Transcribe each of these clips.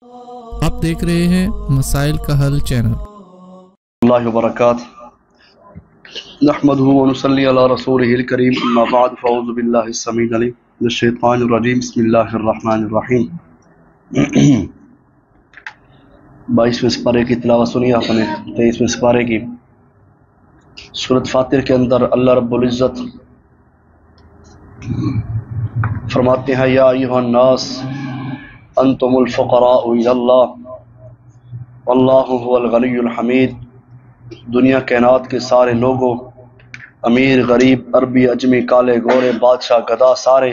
آپ دیکھ رہے ہیں مسائل کا حل چینل۔ اللہ وبرکاتہ نحمده ونصلی علی رسولہ الکریم اما بعد فاعوذ باللہ السمیع العلیم من الشیطان الرجیم بسم اللہ الرحمن الرحیم 22ویں سپارے کی تلاوت سنی آپ نے۔ 23ویں سپارے کی سورۃ فاطر کے اندر اللہ رب العزت فرماتے ہیں یا ایھا الناس انتم الفقراء الی اللہ واللہ هو الغنی الحمید۔ دنیا کائنات کے سارے لوگوں، امیر غریب عربی اجمی کالے گورے بادشاہ گدھا، سارے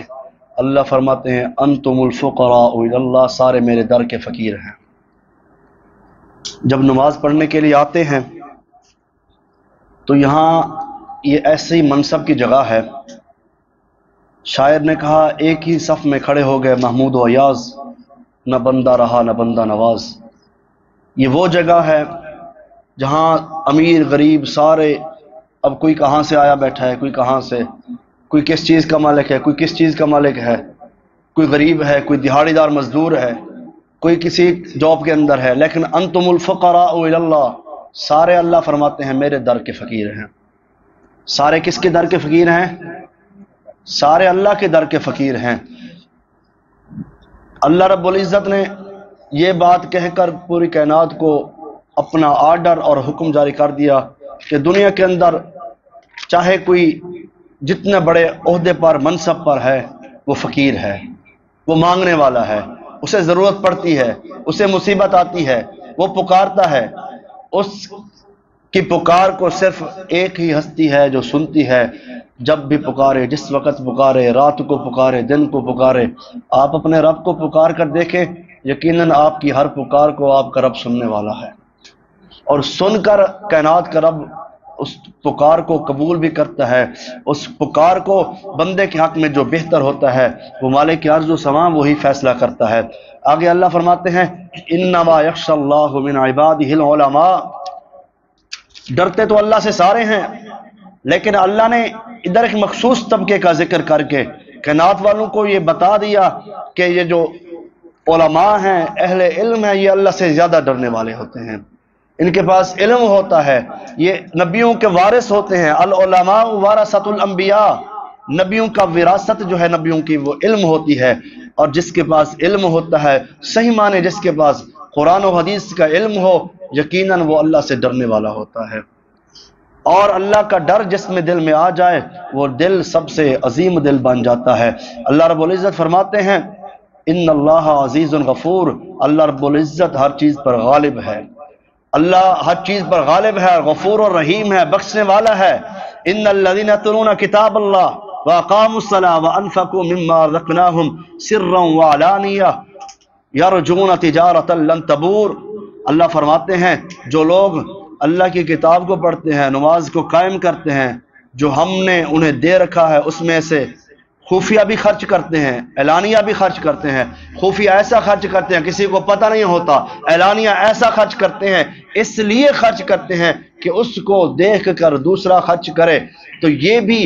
اللہ فرماتے ہیں انتم الفقراء الی اللہ، سارے میرے در کے فقیر ہیں۔ جب نماز پڑھنے کے لیے آتے ہیں تو یہاں یہ ایسی منصب کی جگہ ہے، شاعر نے کہا ایک ہی صف میں کھڑے ہو گئے محمود و ایاز، نہ بندہ رہا نہ بندہ نواز۔ یہ وہ جگہ ہے جہاں امیر غریب سارے، اب کوئی کہاں سے آیا بیٹھا ہے، کوئی کہاں سے، کوئی کس چیز کا مالک ہے، کوئی کس چیز کا مالک ہے، کوئی غریب ہے، کوئی دہاڑی دار مزدور ہے، کوئی کسی جاب کے اندر ہے، لیکن انتم الفقراء الی اللہ، سارے اللہ فرماتے ہیں میرے در کے فقیر ہیں۔ سارے کس کے در کے فقیر ہیں؟ سارے اللہ کے در کے فقیر ہیں۔ اللہ رب العزت نے یہ بات کہہ کر پوری کائنات کو اپنا آرڈر اور حکم جاری کر دیا کہ دنیا کے اندر چاہے کوئی جتنے بڑے عہدے پر منصب پر ہے وہ فقیر ہے، وہ مانگنے والا ہے، اسے ضرورت پڑتی ہے، اسے مصیبت آتی ہے، وہ پکارتا ہے، اس کی پکار کو صرف ایک ہی ہستی ہے جو سنتی ہے، جب بھی پکارے، جس وقت پکارے، رات کو پکارے، دن کو پکارے۔ آپ اپنے رب کو پکار کر دیکھیں، یقیناً آپ کی ہر پکار کو آپ کا رب سننے والا ہے، اور سن کر کائنات کا رب اس پکار کو قبول بھی کرتا ہے۔ اس پکار کو بندے کے حق میں جو بہتر ہوتا ہے وہ مالک ارض و سماء وہی فیصلہ کرتا ہے۔ آگے اللہ فرماتے ہیں انما یخشی اللہ من عبادہ العلماء، ڈرتے تو اللہ سے سارے ہیں، لیکن اللہ نے ادھر ایک مخصوص طبقے کا ذکر کر کے کائنات والوں کو یہ بتا دیا کہ یہ جو علماء ہیں، اہل علم ہیں، یہ اللہ سے زیادہ ڈرنے والے ہوتے ہیں، ان کے پاس علم ہوتا ہے، یہ نبیوں کے وارث ہوتے ہیں۔ العلماء ورثۃ الانبیاء، نبیوں کا وراثت جو ہے نبیوں کی وہ علم ہوتی ہے، اور جس کے پاس علم ہوتا ہے، صحیح معنی جس کے پاس قرآن و حدیث کا علم ہو، یقیناً وہ اللہ سے ڈرنے والا ہوتا ہے، اور اللہ کا ڈر جس میں دل میں آ جائے وہ دل سب سے عظیم دل بن جاتا ہے۔ اللہ رب العزت فرماتے ہیں ان اللہ عزیز غفور، اللہ رب العزت ہر چیز پر غالب ہے، اللہ ہر چیز پر غالب ہے، غفور اور رحیم ہے، بخشنے والا ہے۔ ان الذین یتلون کتاب اللہ واقاموا الصلاۃ وانفقوا مما رزقناہم سرا وعلانیہ یرجون تجارۃ لن تبور۔ اللہ فرماتے ہیں جو لوگ اللہ کی کتاب کو پڑھتے ہیں، نماز کو قائم کرتے ہیں، جو ہم نے انہیں دے رکھا ہے اس میں سے خفیہ بھی خرچ کرتے ہیں، اعلانیہ بھی خرچ کرتے ہیں۔ خفیہ ایسا خرچ کرتے ہیں کسی کو پتہ نہیں ہوتا، اعلانیہ ایسا خرچ کرتے ہیں اس لیے خرچ کرتے ہیں کہ اس کو دیکھ کر دوسرا خرچ کرے، تو یہ بھی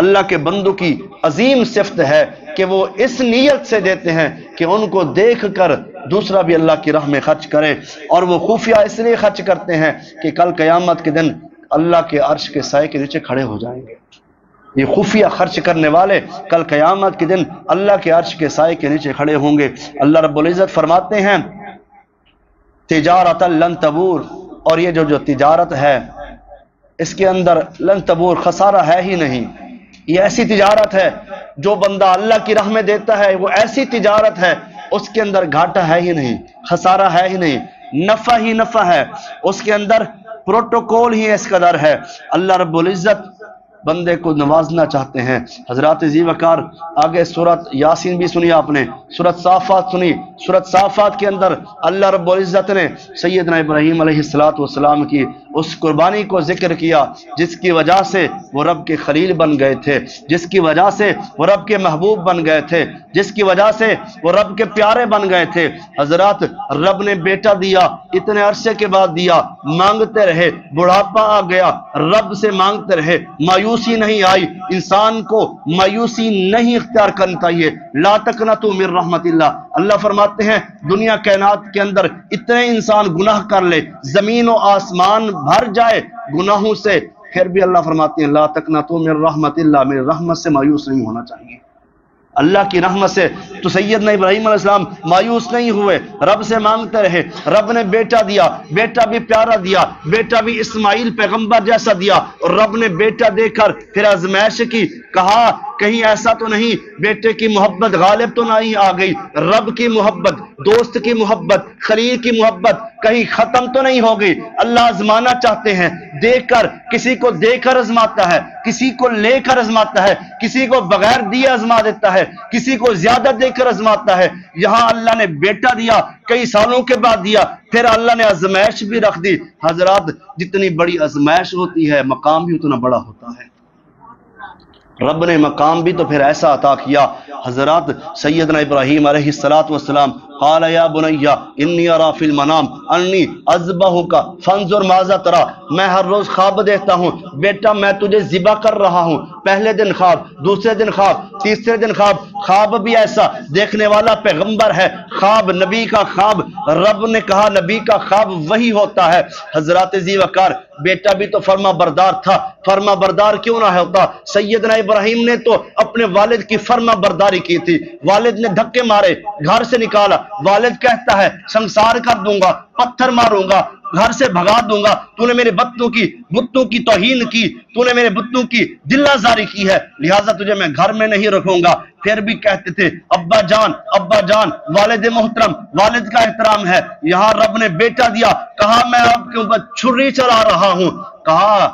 اللہ کے بندوں کی عظیم صفت ہے کہ وہ اس نیت سے دیتے ہیں کہ ان کو دیکھ کر دوسرا بھی اللہ کی راہ میں خرچ کرے، اور وہ خفیہ اس لیے خرچ کرتے ہیں کہ کل قیامت کے دن اللہ کے عرش کے سائے کے نیچے کھڑے ہو جائیں گے۔ یہ خفیہ خرچ کرنے والے کل قیامت کے دن اللہ کے عرش کے سائے کے نیچے کھڑے ہوں گے۔ اللہ رب العزت فرماتے ہیں تجارت لن تبور، اور یہ جو تجارت ہے اس کے اندر لن تبور، خسارہ ہے ہی نہیں۔ یہ ایسی تجارت ہے جو بندہ اللہ کی راہ میں دیتا ہے، وہ ایسی تجارت ہے اس کے اندر گھاٹا ہے ہی نہیں، خسارہ ہے ہی نہیں، نفع ہی نفع ہے، اس کے اندر پروٹوکول ہی اس قدر ہے۔ اللہ رب العزت بندے کو نوازنا چاہتے ہیں۔ حضرات ذی وقار آگے سورۃ یاسین بھی سنی آپ نے، سورۃ صافات سنی۔ سورۃ صافات کے اندر اللہ رب العزت نے سیدنا ابراہیم علیہ السلام کی اس قربانی کو ذکر کیا جس کی وجہ سے وہ رب کے خلیل بن گئے تھے، جس کی وجہ سے وہ رب کے محبوب بن گئے تھے، جس کی وجہ سے وہ رب کے پیارے بن گئے تھے۔ حضرات رب نے بیٹا دیا، اتنے عرصے کے بعد دیا، مانگتے رہے، بڑھاپا آ گیا، رب سے مانگتے رہے، مایوسی نہیں آئی۔ انسان کو مایوسی نہیں اختیار کرنا چاہیے۔ لا تقنطوا من رحمت اللہ، اللہ فرماتے ہیں دنیا کائنات کے اندر اتنے انسان گناہ کر لے، زمین و آسمان بھر جائے گناہوں سے، پھر بھی اللہ فرماتے ہیں لا تقنطوا من رحمت اللہ، میری رحمت سے مایوس نہیں ہونا چاہیے، اللہ کی رحمت سے۔ تو سیدنا ابراہیم علیہ السلام مایوس نہیں ہوئے، رب سے مانگتے رہے، رب نے بیٹا دیا، بیٹا بھی پیارا دیا، بیٹا بھی اسماعیل پیغمبر جیسا دیا، اور رب نے بیٹا دے کر پھر آزمائش کی، کہا کہیں ایسا تو نہیں بیٹے کی محبت غالب تو نہیں آ گئی، رب کی محبت، دوست کی محبت، خلیل کی محبت کہیں ختم تو نہیں ہو گئی۔ اللہ آزمانا چاہتے ہیں، دے کر، کسی کو دے کر آزماتا ہے، کسی کو لے کر آزماتا ہے، کسی کو بغیر دیے آزما دیتا ہے، کسی کو زیادہ دے کر آزماتا ہے۔ یہاں اللہ نے بیٹا دیا، کئی سالوں کے بعد دیا، پھر اللہ نے آزمائش بھی رکھ دی۔ حضرات جتنی بڑی آزمائش ہوتی ہے مقام بھی اتنا بڑا ہوتا ہے۔ رب نے مقام بھی تو پھر ایسا عطا کیا۔ حضرات سیدنا ابراہیم علیہ السلام قال یا بنی انی ارا فی المنام انی اذبحک فانظر ماذا ترى، میں ہر روز خواب دیکھتا ہوں بیٹا میں تجھے ذبح کر رہا ہوں، پہلے دن خواب، دوسرے دن خواب، تیسرے دن خواب، خواب بھی ایسا، دیکھنے والا پیغمبر ہے، خواب نبی کا خواب، رب نے کہا نبی کا خواب وہی ہوتا ہے۔ حضرات ذی وقار بیٹا بھی تو فرما بردار تھا، فرما بردار کیوں نہ ہوتا؟ سیدنا ابراہیم نے تو اپنے والد کی فرما برداری کی تھی، والد نے دھکے مارے، گھر سے نکالا، والد کہتا ہے سنسار کر دوں گا، پتھر ماروں گا، گھر سے بھگا دوں گا، تو نے میرے بتوں کی توہین کی، تو نے میرے بتوں کی دل آزاری کی ہے، لہٰذا تجھے میں گھر میں نہیں رکھوں گا۔ پھر بھی کہتے تھے ابا جان، والد محترم، والد کا احترام ہے۔ یہاں رب نے بیٹا دیا، کہا میں آپ کے اوپر چھری چلا رہا ہوں، کہا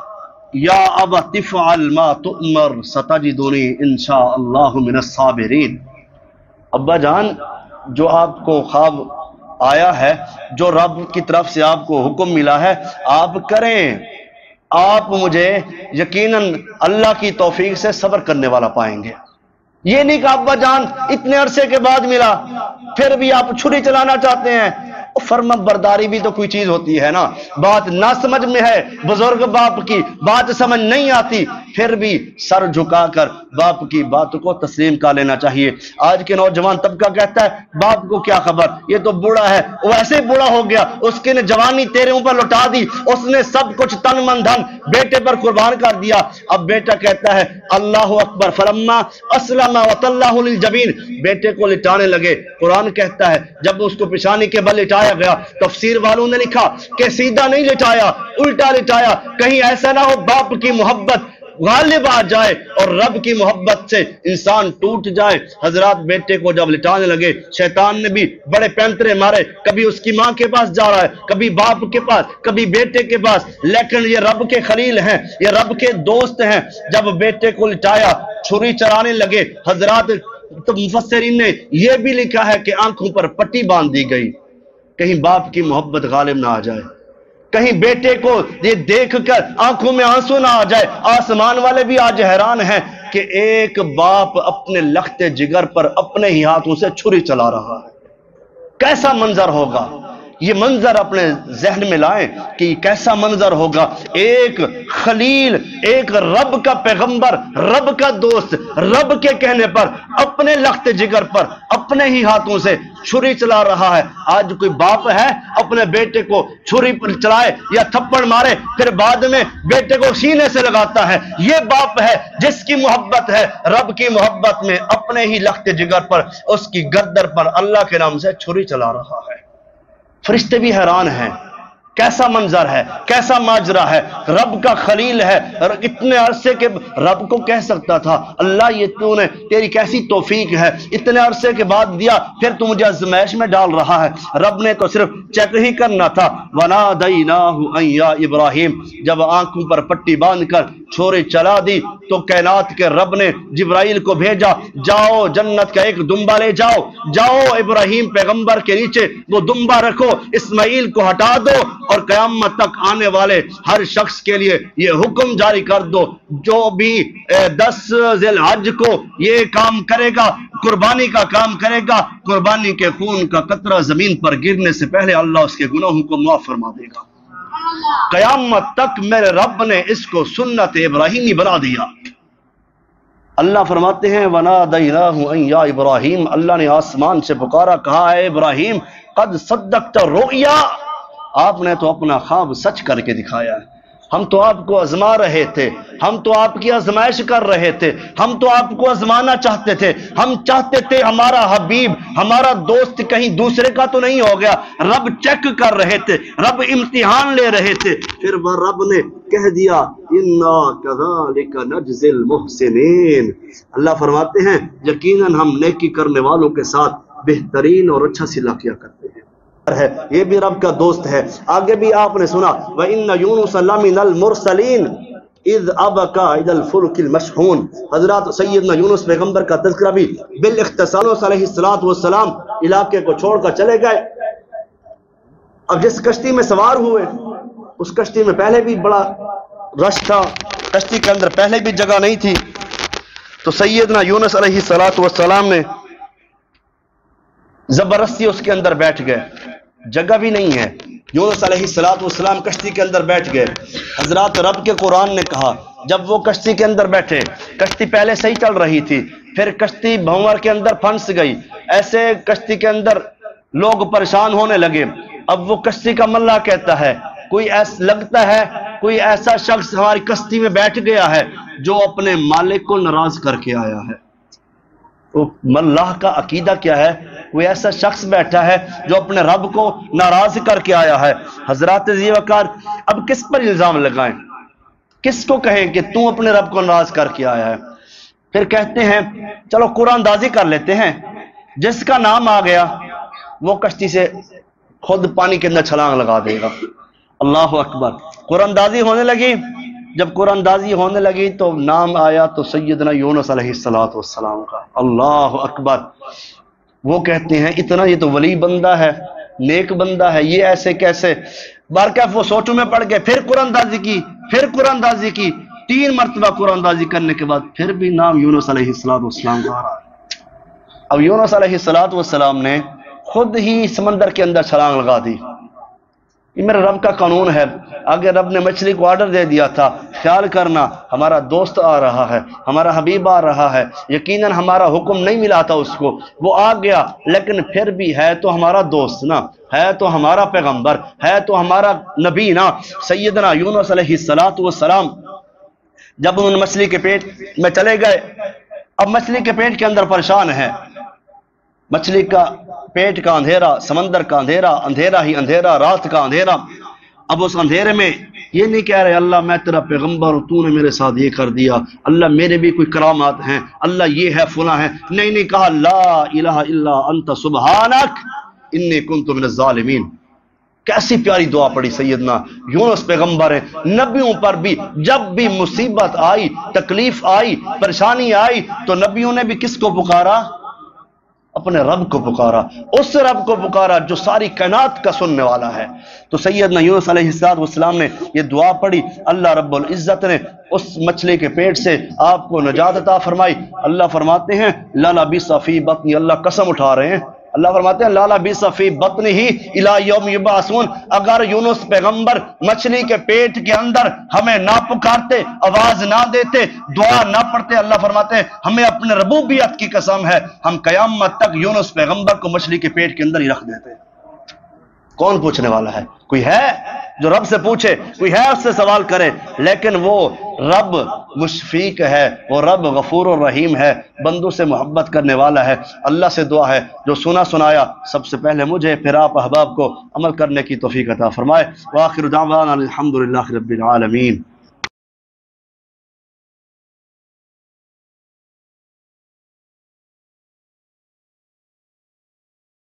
یا ابت افعل ما تؤمر ستجدنی انشاء اللہ من الصابرین۔ ابا جان جو آپ کو خواب آیا ہے، جو رب کی طرف سے آپ کو حکم ملا ہے آپ کریں، آپ مجھے یقیناً اللہ کی توفیق سے صبر کرنے والا پائیں گے۔ یہ نہیں کہ ابا جان اتنے عرصے کے بعد ملا پھر بھی آپ چھری چلانا چاہتے ہیں۔ فرما برداری بھی تو کوئی چیز ہوتی ہے نا، بات نہ سمجھ میں ہے، بزرگ باپ کی بات سمجھ نہیں آتی، پھر بھی سر جھکا کر باپ کی بات کو تسلیم کر لینا چاہیے۔ آج کے نوجوان طبقہ کہتا ہے باپ کو کیا خبر، یہ تو بوڑھا ہے، وہ ایسے بوڑھا ہو گیا، اس کی نے جوانی تیرے اوپر لٹا دی، اس نے سب کچھ تن من دھن بیٹے پر قربان کر دیا۔ اب بیٹا کہتا ہے اللہ اکبر، فلما اسلم وتلہ للجبین، بیٹے کو لٹانے لگے۔ قرآن کہتا ہے جب اس کو پیشانی کے بل لٹایا گیا، تفسیر والوں نے لکھا کہ سیدھا نہیں لٹایا، الٹا لٹایا، کہیں ایسا نہ ہو باپ کی محبت غالب آ جائے اور رب کی محبت سے انسان ٹوٹ جائے۔ حضرات بیٹے کو جب لٹانے لگے، شیطان نے بھی بڑے پینترے مارے، کبھی اس کی ماں کے پاس جا رہا ہے، کبھی باپ کے پاس، کبھی بیٹے کے پاس، لیکن یہ رب کے خلیل ہیں، یہ رب کے دوست ہیں۔ جب بیٹے کو لٹایا، چھری چلانے لگے، حضرات تو مفسرین نے یہ بھی لکھا ہے کہ آنکھوں پر پٹی باندھ دی گئی، کہیں باپ کی محبت غالب نہ آ جائے، کہیں بیٹے کو یہ دیکھ کر آنکھوں میں آنسو نہ آ جائے۔ آسمان والے بھی آج حیران ہیں کہ ایک باپ اپنے لخت جگر پر اپنے ہی ہاتھوں سے چھری چلا رہا ہے، کیسا منظر ہوگا؟ یہ منظر اپنے ذہن میں لائیں کہ یہ کیسا منظر ہوگا۔ ایک خلیل، ایک رب کا پیغمبر، رب کا دوست، رب کے کہنے پر اپنے لخت جگر پر اپنے ہی ہاتھوں سے چھری چلا رہا ہے۔ آج کوئی باپ ہے اپنے بیٹے کو چھری پر چلائے یا تھپڑ مارے پھر بعد میں بیٹے کو سینے سے لگاتا ہے؟ یہ باپ ہے جس کی محبت ہے رب کی محبت میں اپنے ہی لخت جگر پر، اس کی گردن پر اللہ کے نام سے چھری چلا رہا ہے۔ فرشتے بھی حیران ہیں، کیسا منظر ہے، کیسا ماجرا ہے، رب کا خلیل ہے، اتنے عرصے کے رب کو کہہ سکتا تھا اللہ یہ تو نے تیری کیسی توفیق ہے، اتنے عرصے کے بعد دیا پھر تو مجھے آزمائش میں ڈال رہا ہے۔ رب نے تو صرف چیک ہی کرنا تھا۔ وَنَادَيْنَاهُ أَن يَا إِبْرَاهِيمُ، جب آنکھوں پر پٹی باندھ کر چھری چلا دی تو کائنات کے رب نے جبرائیل کو بھیجا، جاؤ جنت کا ایک دمبا لے جاؤ، جاؤ ابراہیم پیغمبر کے نیچے وہ دمبا رکھو، اسماعیل کو ہٹا دو، اور قیامت تک آنے والے ہر شخص کے لیے یہ حکم جاری کر دو، جو بھی 10 ذی الحج کو یہ کام کرے گا، قربانی کا کام کرے گا، قربانی کے خون کا قطرہ زمین پر گرنے سے پہلے اللہ اس کے گناہوں کو معاف فرما دے گا۔ قیامت تک میرے رب نے اس کو سنت ابراہیمی بنا دیا۔ اللہ فرماتے ہیں وَنَادَيْنَاهُ أَن يَا ابراہیم، اللہ نے آسمان سے پکارا، کہا اے ابراہیم قد صدقت الرؤیا، آپ نے تو اپنا خواب سچ کر کے دکھایا ہے، ہم تو آپ کو آزما رہے تھے، ہم تو آپ کی آزمائش کر رہے تھے، ہم تو آپ کو آزمانا چاہتے تھے، ہم چاہتے تھے ہمارا حبیب ہمارا دوست کہیں دوسرے کا تو نہیں ہو گیا، رب چیک کر رہے تھے، رب امتحان لے رہے تھے، پھر وہ رب نے کہہ دیا اِنَّا كَذَلِكَ نَجْزِي الْمُحْسِنِينَ، اللہ فرماتے ہیں یقیناً ہم نیکی کرنے والوں کے ساتھ بہترین اور اچھا صلہ کیا کرتے ہیں، ہے یہ بھی رب کا دوست ہے۔ آگے بھی آپ نے سنا وَإِنَّ يُونُسَ لَمِنَ الْمُرْسَلِينَ اِذْ أَبَقَا إِلَى الْفُلْكِ الْمَشْحُونِ، حضرات سیدنا یونس پیغمبر کا تذکرہ بھی بالاختصار علیہ السلام علاقے کو چھوڑ کر چلے گئے، اب جس کشتی میں سوار ہوئے اس کشتی میں پہلے بھی بڑا رش تھا، کشتی کے اندر پہلے بھی جگہ نہیں تھی، تو سیدنا یونس علیہ السلام نے زبردستی اس کے اندر بیٹھ گئے، جگہ بھی نہیں ہے، یونس علیہ السلام کشتی کے اندر بیٹھ گئے۔ حضرات رب کے قرآن نے کہا جب وہ کشتی کے اندر بیٹھے، کشتی پہلے صحیح چل رہی تھی، پھر کشتی بھنور کے اندر پھنس گئی، ایسے کشتی کے اندر لوگ پریشان ہونے لگے، اب وہ کشتی کا ملا کہتا ہے کوئی ایسا لگتا ہے کوئی ایسا شخص ہماری کشتی میں بیٹھ گیا ہے جو اپنے مالک کو ناراض کر کے آیا ہے۔ وہ ملاح کا عقیدہ کیا ہے؟ کوئی ایسا شخص بیٹھا ہے جو اپنے رب کو ناراض کر کے آیا ہے۔ حضرات ذی وقار اب کس پر الزام لگائیں، کس کو کہیں کہ تو اپنے رب کو ناراض کر کے آیا ہے؟ پھر کہتے ہیں چلو قرآن اندازی کر لیتے ہیں، جس کا نام آ گیا وہ کشتی سے خود پانی کے اندر چھلانگ لگا دے گا۔ اللہ اکبر، قرآن اندازی ہونے لگی، جب قرآن اندازی ہونے لگی تو نام آیا تو سیدنا یونس علیہ السلام کا۔ اللہ اکبر، وہ کہتے ہیں اتنا یہ تو ولی بندہ ہے، نیک بندہ ہے، یہ ایسے کیسے؟ بارکیف وہ سوچوں میں پڑ گئے، پھر قرآن اندازی کی، پھر قرآن اندازی کی، 3 مرتبہ قرآن اندازی کرنے کے بعد پھر بھی نام یونس علیہ السلام کا آ رہا ہے۔ اب یونس علیہ السلام نے خود ہی سمندر کے اندر چھلانگ لگا دی۔ یہ میرے رب کا قانون ہے، آگے رب نے مچھلی کو آرڈر دے دیا تھا، خیال کرنا ہمارا دوست آ رہا ہے، ہمارا حبیب آ رہا ہے، یقیناً ہمارا حکم نہیں ملا تھا اس کو، وہ آ گیا، لیکن پھر بھی ہے تو ہمارا دوست نا، ہے تو ہمارا پیغمبر، ہے تو ہمارا نبی نا۔ سیدنا یونس علیہ السلام جب انہوں نے مچھلی کے پیٹ میں چلے گئے، اب مچھلی کے پیٹ کے اندر پریشان ہے، مچھلی کا پیٹ کا اندھیرا، سمندر کا اندھیرا، اندھیرا ہی اندھیرا، رات کا اندھیرا۔ اب اس اندھیرے میں یہ نہیں کہہ رہے اللہ میں تیرا پیغمبر ہوں، تو نے میرے ساتھ یہ کر دیا، اللہ میرے بھی کوئی کرامات ہیں، اللہ یہ ہے فلاں ہے، نہیں کہا لا الہ الا انت سبحانک انی کنت من الظالمین۔ کیسی پیاری دعا پڑی سیدنا یونس پیغمبر ہے۔ نبیوں پر بھی جب بھی مصیبت آئی، تکلیف آئی، پریشانی آئی تو نبیوں نے بھی کس کو پکارا؟ اپنے رب کو پکارا، اس رب کو پکارا جو ساری کائنات کا سننے والا ہے۔ تو سیدنا یونس علیہ السلام نے یہ دعا پڑھی، اللہ رب العزت نے اس مچھلی کے پیٹ سے آپ کو نجات عطا فرمائی۔ اللہ فرماتے ہیں لا لبث فی بطنی، اللہ قسم اٹھا رہے ہیں، اللہ فرماتے ہیں لا لبث فی بطنہ الی یوم یبعثون، اگر یونس پیغمبر مچھلی کے پیٹ کے اندر ہمیں نہ پکارتے، آواز نہ دیتے، دعا نہ پڑھتے، اللہ فرماتے ہیں ہمیں اپنے ربوبیت کی قسم ہے ہم قیامت تک یونس پیغمبر کو مچھلی کے پیٹ کے اندر ہی رکھ دیتے۔ کون پوچھنے والا ہے؟ کوئی ہے جو رب سے پوچھے؟ کوئی ہے اس سے سوال کرے؟ لیکن وہ رب مشفیق ہے، وہ رب غفور الرحیم ہے، بندوں سے محبت کرنے والا ہے۔ اللہ سے دعا ہے جو سنایا سب سے پہلے مجھے پھر آپ احباب کو عمل کرنے کی توفیق عطا فرمائے۔ وآخر دعوانا الحمدللہ رب العالمین۔